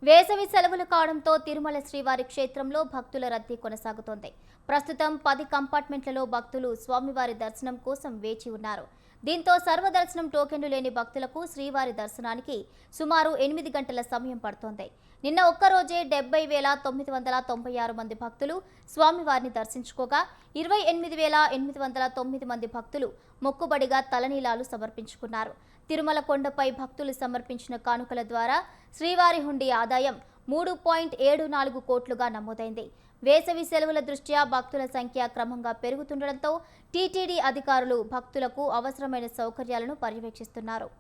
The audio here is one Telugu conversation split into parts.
వేసవి సెలవులు కావడంతో తిరుమల శ్రీవారి క్షేత్రంలో భక్తుల రద్దీ కొనసాగుతోంది. ప్రస్తుతం 10 కంపార్ట్మెంట్లలో భక్తులు స్వామివారి దర్శనం కోసం వేచి ఉన్నారు. దీంతో సర్వదర్శనం టోకెన్లు లేని భక్తులకు శ్రీవారి దర్శనానికి సుమారు 8 గంటల సమయం పడుతోంది. నిన్న ఒక్కరోజే 70,996 మంది భక్తులు స్వామివారిని దర్శించుకోగా 28,809 మంది భక్తులు మొక్కుబడిగా తలనీలాలు సమర్పించుకున్నారు. తిరుమల కొండపై భక్తులు సమర్పించిన కానుకల ద్వారా శ్రీవారి హుండీ ఆదాయం 3.74 కోట్లుగా నమోదైంది. వేసవి సెలవుల దృష్ట్యా భక్తుల సంఖ్య క్రమంగా పెరుగుతుండటంతో టీటీడీ అధికారులు భక్తులకు అవసరమైన సౌకర్యాలను పర్యవేక్షిస్తున్నారు.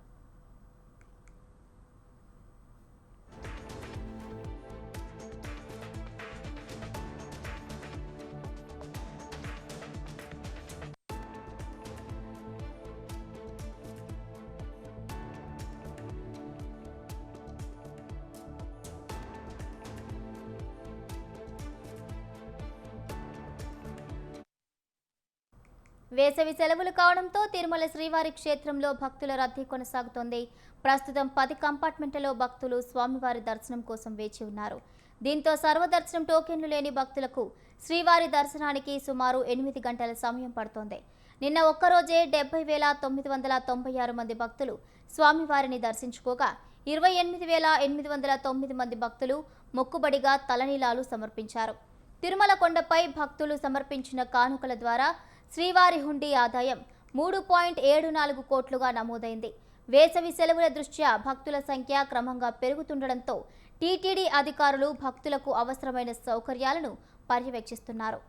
వేసవి సెలవులు కావడంతో తిరుమల శ్రీవారి క్షేత్రంలో భక్తుల రద్దీ కొనసాగుతోంది. ప్రస్తుతం 10 కంపార్ట్మెంట్లలో భక్తులు స్వామివారి దర్శనం కోసం వేచి ఉన్నారు. దీంతో సర్వదర్శనం టోకెన్లు లేని భక్తులకు శ్రీవారి దర్శనానికి సుమారు 8 గంటల సమయం పడుతోంది. నిన్న ఒక్కరోజే 70,996 మంది భక్తులు స్వామివారిని దర్శించుకోగా 28,809 మంది భక్తులు మొక్కుబడిగా తలనీలాలు సమర్పించారు. తిరుమల కొండపై భక్తులు సమర్పించిన కానుకల ద్వారా శ్రీవారి హుండీ ఆదాయం 3.74 కోట్లుగా నమోదైంది. వేసవి సెలవుల దృష్ట్యా భక్తుల సంఖ్య క్రమంగా పెరుగుతుండటంతో టీటీడీ అధికారులు భక్తులకు అవసరమైన సౌకర్యాలను పర్యవేక్షిస్తున్నారు.